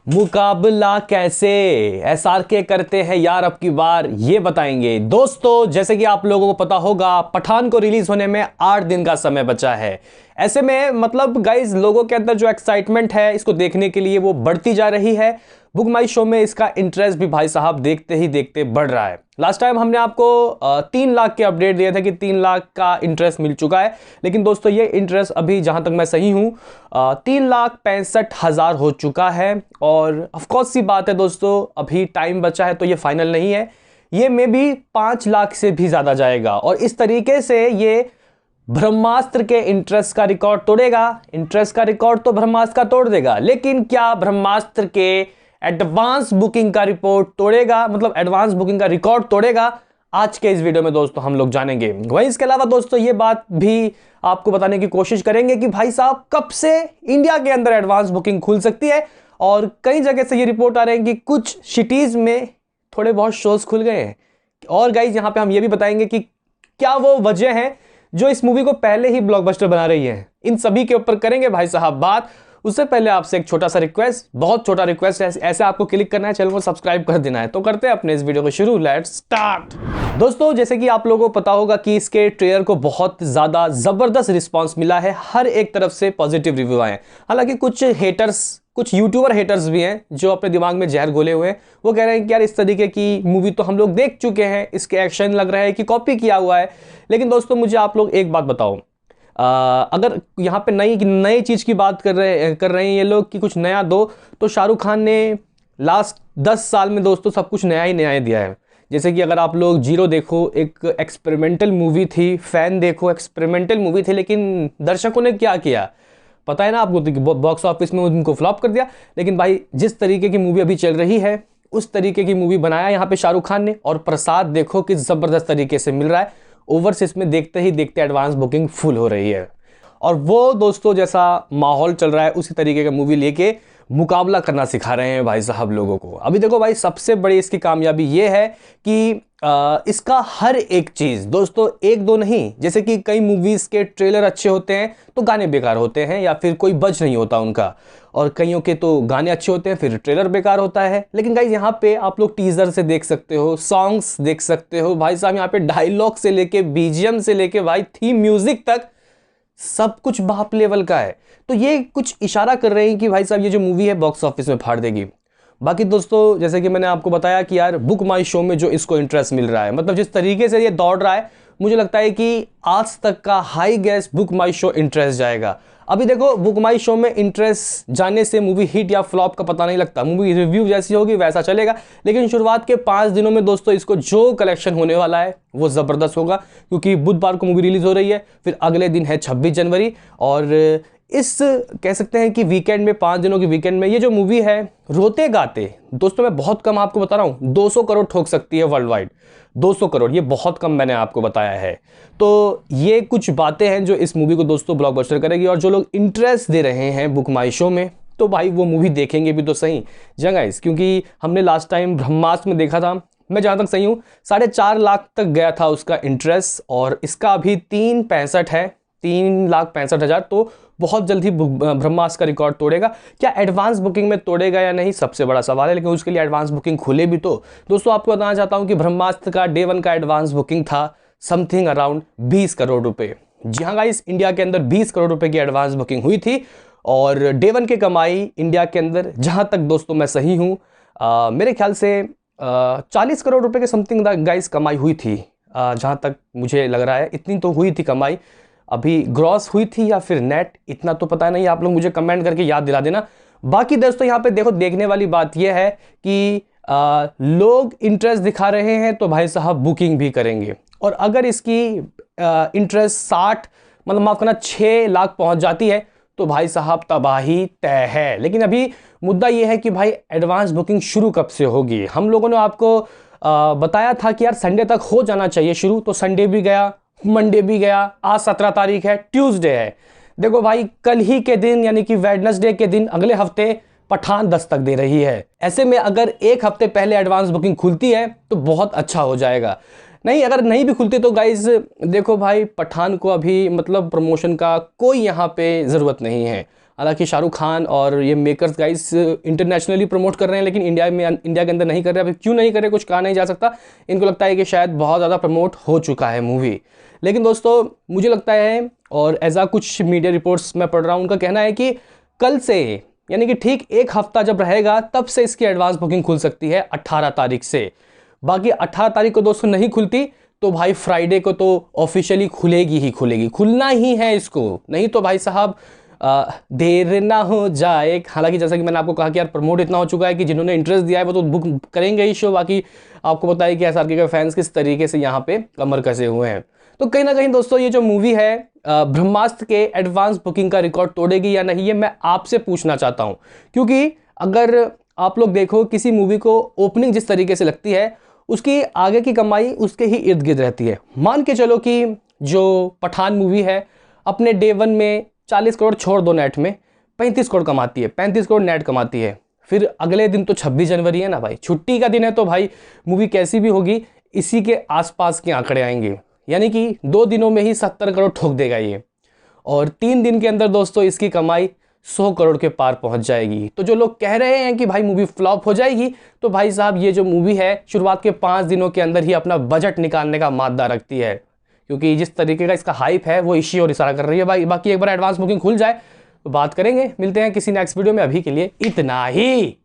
मुकाबला कैसे एसआरके करते हैं यार अब की बार, ये बताएंगे दोस्तों। जैसे कि आप लोगों को पता होगा, पठान को रिलीज होने में 8 दिन का समय बचा है। ऐसे में मतलब गाइज लोगों के अंदर जो एक्साइटमेंट है इसको देखने के लिए वो बढ़ती जा रही है। बुक माई शो में इसका इंटरेस्ट भी भाई साहब देखते ही देखते बढ़ रहा है। लास्ट टाइम हमने आपको 3 लाख के अपडेट दिए थे कि 3 लाख का इंटरेस्ट मिल चुका है, लेकिन दोस्तों ये इंटरेस्ट अभी जहां तक मैं सही हूं 3,65,000 हो चुका है। और ऑफकोर्स सी बात है दोस्तों, अभी टाइम बचा है तो ये फाइनल नहीं है, ये मे बी 5 लाख से भी ज्यादा जाएगा। और इस तरीके से ये ब्रह्मास्त्र के इंटरेस्ट का रिकॉर्ड तोड़ेगा। इंटरेस्ट का रिकॉर्ड तो ब्रह्मास्त्र का तोड़ देगा, लेकिन क्या ब्रह्मास्त्र के एडवांस बुकिंग का रिपोर्ट तोड़ेगा, मतलब एडवांस बुकिंग का रिकॉर्ड तोड़ेगा? आज के इस वीडियो में दोस्तों हम लोग जानेंगे। वहीं इसके अलावा दोस्तों ये बात भी आपको बताने की कोशिश करेंगे कि भाई साहब कब से इंडिया के अंदर एडवांस बुकिंग खुल सकती है। और कई जगह से ये रिपोर्ट आ रहे हैं कि कुछ सिटीज में थोड़े बहुत शोज खुल गए हैं। और गाइज यहां पे हम ये भी बताएंगे कि क्या वो वजह है जो इस मूवी को पहले ही ब्लॉकबस्टर बना रही है। इन सभी के ऊपर करेंगे भाई साहब बात। उससे पहले आपसे एक छोटा सा रिक्वेस्ट, बहुत छोटा रिक्वेस्ट है, ऐसे आपको क्लिक करना है, चैनल को सब्सक्राइब कर देना है। तो करते हैं अपने इस वीडियो को शुरू, लेट्स स्टार्ट। दोस्तों जैसे कि आप लोगों को पता होगा कि इसके ट्रेलर को बहुत ज्यादा जबरदस्त रिस्पांस मिला है, हर एक तरफ से पॉजिटिव रिव्यू आए। हालांकि कुछ हेटर्स, कुछ यूट्यूबर हेटर्स भी हैं जो अपने दिमाग में जहर घोले हुए हैं। वो कह रहे हैं कि यार इस तरीके की मूवी तो हम लोग देख चुके हैं, इसके एक्शन लग रहा है कि कॉपी किया हुआ है। लेकिन दोस्तों मुझे आप लोग एक बात बताओ, अगर यहाँ पे नई चीज की बात कर रहे हैं ये लोग कि कुछ नया दो, तो शाहरुख खान ने लास्ट 10 साल में दोस्तों सब कुछ नया ही दिया है। जैसे कि अगर आप लोग जीरो देखो, एक एक्सपेरिमेंटल मूवी थी, फैन देखो, एक्सपेरिमेंटल मूवी थी, लेकिन दर्शकों ने क्या किया पता है ना आपको, तो बॉक्स ऑफिस में उनको फ्लॉप कर दिया। लेकिन भाई जिस तरीके की मूवी अभी चल रही है उस तरीके की मूवी बनाया यहाँ पे शाहरुख खान ने, और प्रसाद देखो किस जबरदस्त तरीके से मिल रहा है। ओवरसीज में देखते ही देखते एडवांस बुकिंग फुल हो रही है। और वो दोस्तों जैसा माहौल चल रहा है उसी तरीके का मूवी लेके मुकाबला करना सिखा रहे हैं भाई साहब लोगों को। अभी देखो भाई, सबसे बड़ी इसकी कामयाबी ये है कि इसका हर एक चीज दोस्तों, एक दो नहीं, जैसे कि कई मूवीज के ट्रेलर अच्छे होते हैं तो गाने बेकार होते हैं या फिर कोई बज नहीं होता उनका, और कईयों के तो गाने अच्छे होते हैं फिर ट्रेलर बेकार होता है। लेकिन गाइज यहाँ पे आप लोग टीजर से देख सकते हो, सॉन्ग्स देख सकते हो भाई साहब, यहाँ पे डायलॉग से लेके बीजीएम से लेके भाई थीम म्यूजिक तक सब कुछ बाप लेवल का है। तो ये कुछ इशारा कर रहे हैं कि भाई साहब ये जो मूवी है बॉक्स ऑफिस में फाड़ देगी। बाकी दोस्तों जैसे कि मैंने आपको बताया कि यार बुक माई शो में जो इसको इंटरेस्ट मिल रहा है, मतलब जिस तरीके से ये दौड़ रहा है, मुझे लगता है कि आज तक का हाई गैस बुक माई शो इंटरेस्ट जाएगा। अभी देखो बुक माई शो में इंटरेस्ट जाने से मूवी हिट या फ्लॉप का पता नहीं लगता, मूवी रिव्यू जैसी होगी वैसा चलेगा। लेकिन शुरुआत के 5 दिनों में दोस्तों इसको जो कलेक्शन होने वाला है वो जबरदस्त होगा, क्योंकि बुधवार को मूवी रिलीज हो रही है, फिर अगले दिन है 26 जनवरी। और इस कह सकते हैं कि वीकेंड में, 5 दिनों की वीकेंड में ये जो मूवी है रोते गाते दोस्तों, मैं बहुत कम आपको बता रहा हूं, 200 करोड़ ठोक सकती है वर्ल्ड वाइड। 200 करोड़ ये बहुत कम मैंने आपको बताया है। तो ये कुछ बातें हैं जो इस मूवी को दोस्तों ब्लॉकबस्टर करेगी। और जो लोग इंटरेस्ट दे रहे हैं बुक माई शो में, तो भाई वो मूवी देखेंगे भी तो सही जगह, क्योंककि हमने लास्ट टाइम ब्रह्मास्त्र में देखा था, मैं जहां तक सही हूं 4.5 लाख तक गया था उसका इंटरेस्ट, और इसका अभी 3.65 है, 3,65,000। तो बहुत जल्द ही ब्रह्मास्त्र का रिकॉर्ड तोड़ेगा। क्या एडवांस बुकिंग में तोड़ेगा या नहीं, सबसे बड़ा सवाल है, लेकिन उसके लिए एडवांस बुकिंग खुले भी तो। दोस्तों आपको बताना चाहता हूं कि ब्रह्मास्त्र का डे 1 का एडवांस बुकिंग था समथिंग अराउंड 20 करोड़ रुपए। जी हाँ गाइस, इंडिया के अंदर 20 करोड़ रुपए की एडवांस बुकिंग हुई थी। और डे 1 की कमाई इंडिया के अंदर, जहां तक दोस्तों मैं सही हूं, मेरे ख्याल से 40 करोड़ रुपए के समथिंग गाइस कमाई हुई थी, जहां तक मुझे लग रहा है इतनी तो हुई थी कमाई। अभी ग्रॉस हुई थी या फिर नेट, इतना तो पता नहीं, आप लोग मुझे कमेंट करके याद दिला देना। बाकी दोस्तों यहाँ पे देखो, देखने वाली बात यह है कि लोग इंटरेस्ट दिखा रहे हैं तो भाई साहब बुकिंग भी करेंगे। और अगर इसकी इंटरेस्ट 60, मतलब माफ करना 6 लाख पहुंच जाती है, तो भाई साहब तबाही तय है। लेकिन अभी मुद्दा यह है कि भाई एडवांस बुकिंग शुरू कब से होगी। हम लोगों ने आपको बताया था कि यार संडे तक हो जाना चाहिए शुरू, तो संडे भी गया, मंडे भी गया, आज 17 तारीख है, ट्यूसडे है। देखो भाई कल ही के दिन यानी कि वेडनेसडे के दिन अगले हफ्ते पठान दस्तक दे रही है। ऐसे में अगर एक हफ्ते पहले एडवांस बुकिंग खुलती है तो बहुत अच्छा हो जाएगा। नहीं, अगर नहीं भी खुलती तो गाइज देखो भाई, पठान को अभी मतलब प्रमोशन का कोई यहाँ पे ज़रूरत नहीं है। हालांकि शाहरुख खान और ये मेकर्स गाइस इंटरनेशनली प्रमोट कर रहे हैं, लेकिन इंडिया के अंदर नहीं कर रहे। अभी क्यों नहीं कर रहे कुछ कहा नहीं जा सकता, इनको लगता है कि शायद बहुत ज़्यादा प्रमोट हो चुका है मूवी। लेकिन दोस्तों मुझे लगता है, और ऐसा कुछ मीडिया रिपोर्ट्स मैं पढ़ रहा हूँ, उनका कहना है कि कल से, यानी कि ठीक एक हफ्ता जब रहेगा तब से इसकी एडवांस बुकिंग खुल सकती है 18 तारीख से। बाकी 18 तारीख को दोस्तों नहीं खुलती तो भाई फ्राइडे को तो ऑफिशियली खुलेगी ही खुलेगी, खुलना ही है इसको, नहीं तो भाई साहब देर ना हो जाए। हालांकि जैसा कि मैंने आपको कहा कि यार प्रमोट इतना हो चुका है कि जिन्होंने इंटरेस्ट दिया है वो तो बुक करेंगे ही शो। बाकी आपको पता है कि एसआरके के फैंस किस तरीके से यहाँ पे कमर कसे हुए हैं। तो कहीं ना कहीं दोस्तों ये जो मूवी है ब्रह्मास्त्र के एडवांस बुकिंग का रिकॉर्ड तोड़ेगी या नहीं, ये मैं आपसे पूछना चाहता हूँ। क्योंकि अगर आप लोग देखो किसी मूवी को ओपनिंग जिस तरीके से लगती है, उसकी आगे की कमाई उसके ही इर्द गिर्द रहती है। मान के चलो कि जो पठान मूवी है अपने डे 1 में 40 करोड़ छोड़ दो, नेट में 35 करोड़ कमाती है, 35 करोड़ नेट कमाती है। फिर अगले दिन तो 26 जनवरी है ना भाई, छुट्टी का दिन है, तो भाई मूवी कैसी भी होगी इसी के आसपास के आंकड़े आएंगे। यानी कि 2 दिनों में ही 70 करोड़ ठोक देगा ये, और 3 दिन के अंदर दोस्तों इसकी कमाई 100 करोड़ के पार पहुंच जाएगी। तो जो लोग कह रहे हैं कि भाई मूवी फ्लॉप हो जाएगी, तो भाई साहब ये जो मूवी है शुरुआत के 5 दिनों के अंदर ही अपना बजट निकालने का मादा रखती है, क्योंकि जिस तरीके का इसका हाइप है वो इसी और इशारा कर रही है भाई। बाकी एक बार एडवांस बुकिंग खुल जाए तो बात करेंगे, मिलते हैं किसी नेक्स्ट वीडियो में, अभी के लिए इतना ही।